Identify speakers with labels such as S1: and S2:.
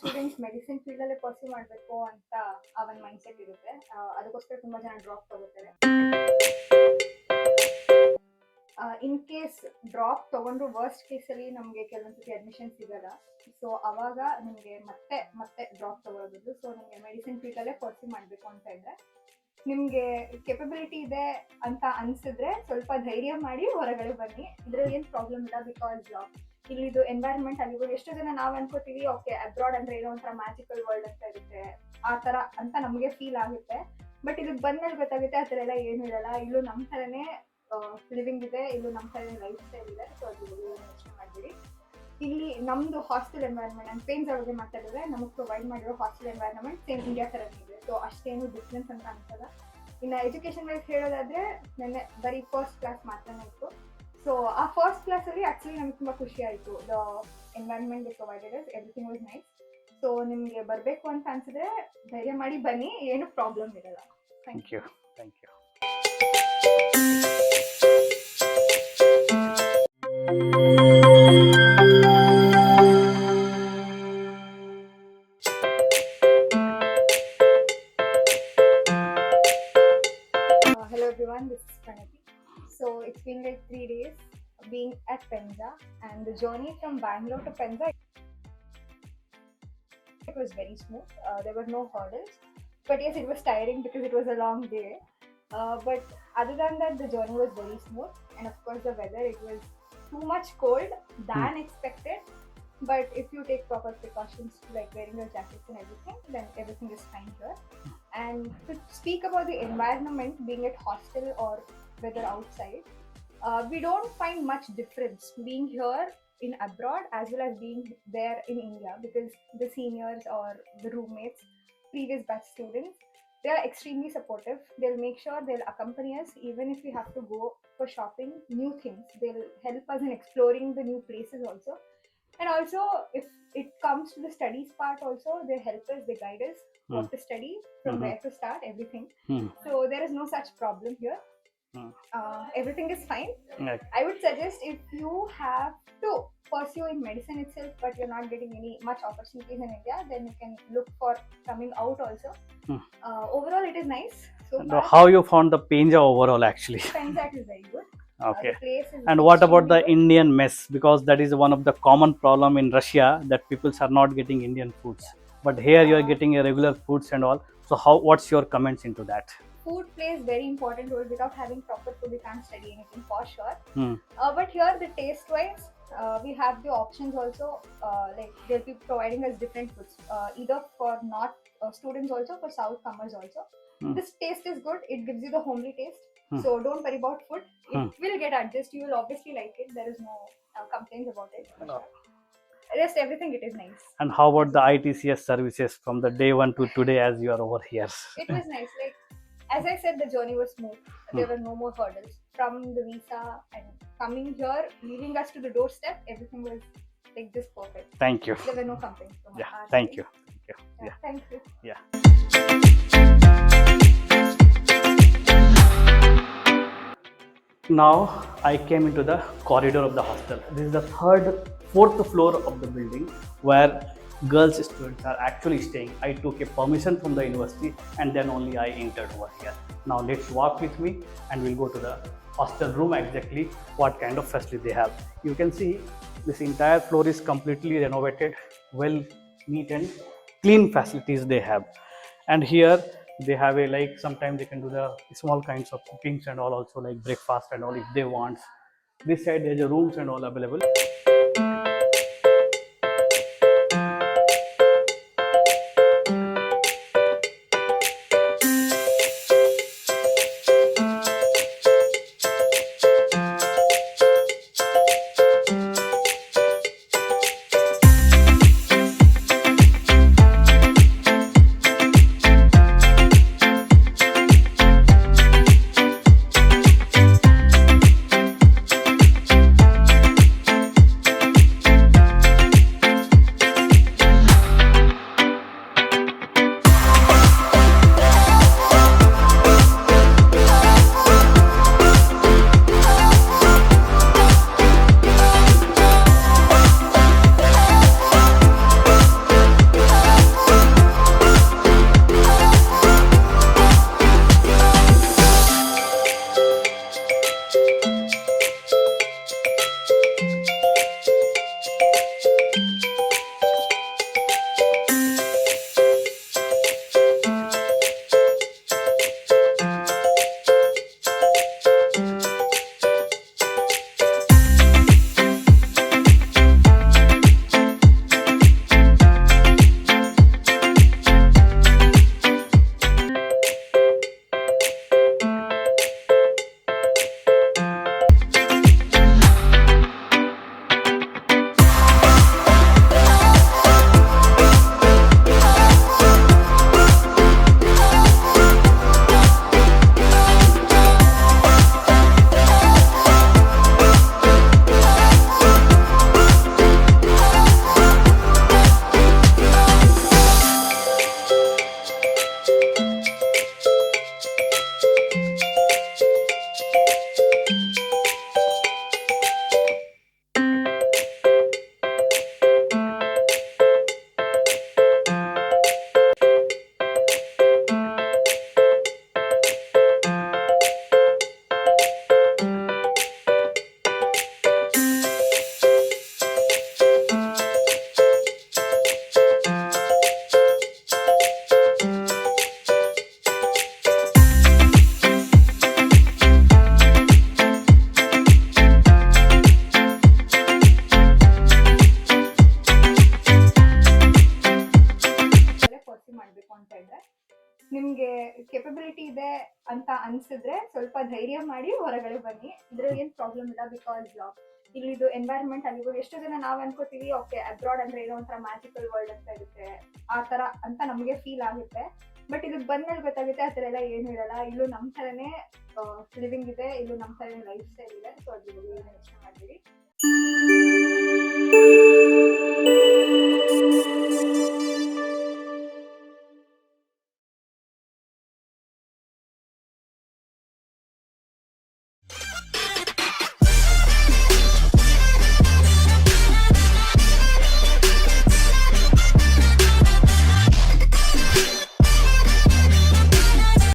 S1: Students medicine field ಅಲ್ಲೇ pursue ಮಾಡಬೇಕು ಅಂತ ಅವನ ಮೈಂಡ್ ಸೆಟ್ ಇರುತ್ತೆ. ಅದಕ್ಕೋಸ್ಕರ ತುಂಬಾ ಜನ ಡ್ರಾಪ್ ತಗೋತಾರೆ. ಇನ್ ಕೇಸ್ ಡ್ರಾಪ್ ತಗೊಂಡ್ರು ವರ್ಸ್ಟ್ ಕೇಸಲ್ಲಿ ನಮಗೆ ಕೆಲವೊಂದ್ಸತಿ ಅಡ್ಮಿಷನ್ ಸಿಗಲ್ಲ. ಸೊ ಅವಾಗ ನಿಮಗೆ ಮತ್ತೆ ಡ್ರಾಪ್ ತಗೊಳ್ಬೋದು. ಸೊ ನಿಮಗೆ ಮೆಡಿಸಿನ್ ಫೀಲ್ಡಲ್ಲೇ ಪರ್ಸ್ಯೂ ಮಾಡಬೇಕು ಅಂತ ಇದ್ರೆ, ನಿಮಗೆ ಕೆಪಬಿಲಿಟಿ ಇದೆ ಅಂತ ಅನ್ಸಿದ್ರೆ ಸ್ವಲ್ಪ ಧೈರ್ಯ ಮಾಡಿ ಹೊರಗಡೆ ಬನ್ನಿ. ಇದ್ರಲ್ಲಿ ಏನು ಪ್ರಾಬ್ಲಮ್ ಇಲ್ಲ. ಬಿಕಾಸ್ ಇಲ್ಲಿದು ಎನ್ವೈರನ್ಮೆಂಟ್ ಆಗಿರ್ಬೋದು, ಎಷ್ಟೋ ಜನ ನಾವು ಅನ್ಕೋತೀವಿ ಓಕೆ ಅಬ್ರಾಡ್ ಅಂದ್ರೆ ಏನೋ ಒಂಥರ ಮ್ಯಾಜಿಕಲ್ ವರ್ಲ್ಡ್ ಅಂತ ಇರುತ್ತೆ, ಆ ಥರ ಅಂತ ನಮಗೆ ಫೀಲ್ ಆಗುತ್ತೆ. ಬಟ್ ಇದಕ್ಕೆ ಬಂದ್ಮೇಲೆ ಗೊತ್ತಾಗುತ್ತೆ ಆ ಥರ ಎಲ್ಲ ಏನೂ ಇರಲ್ಲ. ಇಲ್ಲೂ ನಮ್ಮ ಥರನೇ ಲಿವಿಂಗ್ ಇದೆ, ಇಲ್ಲೂ ನಮ್ಮ ಥರನೇ ಲೈಫ್ ಸ್ಟೈಲ್ ಇದೆ. ಸೊ ಅದು ಯೋಚನೆ ಮಾಡಿಬಿಡಿ. ಇಲ್ಲಿ ನಮ್ಮದು ಹಾಸ್ಟೆಲ್ ಎನ್ವೈರನ್ಮೆಂಟ್, ನಾನು ಪೇನ್ಸ್ ಅವ್ರಿಗೆ ಮಾತಾಡಿದ್ರೆ ನಮಗೆ ಪ್ರೊವೈಡ್ ಮಾಡಿರೋ ಹಾಸ್ಟೆಲ್ ಎನ್ವೈರನ್ಮೆಂಟ್ ಸೇಮ್ ಇಂಡಿಯಾ ಥರನೇ ಇದೆ. ಸೊ ಅಷ್ಟೇನು ಡಿಫ್ರೆನ್ಸ್ ಅಂತ ಅನ್ಸಲ್ಲ. ಇನ್ನು ಎಜುಕೇಷನ್ ವೈಸ್ ಹೇಳೋದಾದ್ರೆ ನೆನ್ನೆ ಬರೀ ಫಸ್ಟ್ ಕ್ಲಾಸ್ ಮಾತ್ರನೇ ಇತ್ತು. ಸೊ ಆ ಫಸ್ಟ್ ಕ್ಲಾಸಲ್ಲಿ ಆ್ಯಕ್ಚುಲಿ ನಮ್ಗೆ ತುಂಬ ಖುಷಿ ಆಯಿತು. The environment they provided is everything was nice. So ನಿಮಗೆ ಬರಬೇಕು ಅಂತ ಅನ್ಸಿದ್ರೆ ಧೈರ್ಯ ಮಾಡಿ ಬನ್ನಿ, ಏನು ಪ್ರಾಬ್ಲಮ್ ಇರಲ್ಲ. Thank you. Hello everyone, this is Paranathi. So it's been like 3 days being at Penza, and the journey from Bangalore to Penza, it was very smooth. There were no hurdles, but yes, it was tiring because it was a long day. But other than that, the journey was very smooth, and of course the weather, it was too much cold than expected. But if you take proper precautions like wearing your jackets and everything, then everything is fine here. And to speak about the environment being at hostel or whether outside, we don't find much difference being here in abroad as well as being there in India, because the seniors or the roommates, previous batch students, they are extremely supportive. They'll make sure they'll accompany us even if we have to go for shopping new things. They'll help us in exploring the new places also. And also if it comes to the studies part also, they help us, they guide us what to study, from where to start, everything. So there is no such problem here. Everything is fine. I would suggest if you have to pursue in medicine itself but you're not getting any much opportunities in India, then you can look for coming out also. Overall it is nice. So
S2: how you found the Penza overall actually?
S1: Penza is very good.
S2: Okay.
S1: The place is
S2: And what about the
S1: good.
S2: Indian mess? Because that is one of the common problem in Russia, that people are not getting Indian foods. But here you are getting a regular foods and all. So what's your comments into that?
S1: Food plays very important role. Without having proper food, you can't study anything for sure. But here the taste wise, we have the options also. Like they'll be providing us different foods, either for not students also, for South comers also. This taste is good. It gives you the homely taste. So don't worry about food. It will get adjusted. You will obviously like it. There is no complaints about it. Rest everything, it is nice.
S2: And how about the ITCS services from the day one to today as you are over here?
S1: It was nice. Like as I said, the journey was smooth. There were no more hurdles. From the visa and coming here, leaving us to the doorstep, everything was like just perfect.
S2: Thank you.
S1: There were no complaints from our side.
S2: Thank you.
S1: Yeah, thank you.
S2: Yeah. Now I came into the corridor of the hostel. This is the fourth floor of the building where girls students are actually staying. I took a permission from the university and then only I entered over here. Now let's walk with me and we'll go to the hostel room, exactly what kind of facility they have. You can see this entire floor is completely renovated, well neat and clean facilities they have. And here they have a, like, sometimes they can do the small kinds of cookings and all, also like breakfast and all if they want. This side there's a rooms and all available.
S1: ಅಂತ ಇದ್ದೆ. ನಿಮ್ಗೆ capability ಇದೆ ಅಂತ ಅನ್ಸಿದ್ರೆ ಸ್ವಲ್ಪ ಧೈರ್ಯ ಮಾಡಿ ಹೊರಗಡೆ ಬನ್ನಿ. ಇದ್ರಲ್ಲಿ ಏನ್ ಪ್ರಾಬ್ಲಮ್ ಇಲ್ಲ. ಬಿಕಾಸ್ ಇಲ್ಲಿದು ಎನ್ವೈರನ್ಮೆಂಟ್ ಅಲ್ಲಿ ಎಷ್ಟೋ ಜನ ನಾವ್ ಅನ್ಕೋತೀವಿ ಓಕೆ ಅಬ್ರಾಡ್ ಅಂದ್ರೆ ಏನೋ ಒಂಥರ ಮ್ಯಾಜಿಕಲ್ ವರ್ಲ್ಡ್ ಅಂತ ಇರುತ್ತೆ, ಆ ತರ ಅಂತ ನಮ್ಗೆ ಫೀಲ್ ಆಗುತ್ತೆ. ಬಟ್ ಇದಕ್ಕೆ ಬಂದ್ಮೇಲೆ ಗೊತ್ತಾಗುತ್ತೆ ಆ ಥರ ಎಲ್ಲ ಏನು ಇರಲ್ಲ. ಇಲ್ಲೂ ನಮ್ ಥರನೇ ಲಿವಿಂಗ್ ಇದೆ, ಇಲ್ಲೂ ನಮ್ ಥರನೇ ಲೈಫ್ ಸ್ಟೈಲ್ ಇದೆ. ಸೊ ಅದ್ರ ಬಗ್ಗೆ ಏನು ಯೋಚನೆ ಮಾಡ್ತೀವಿ.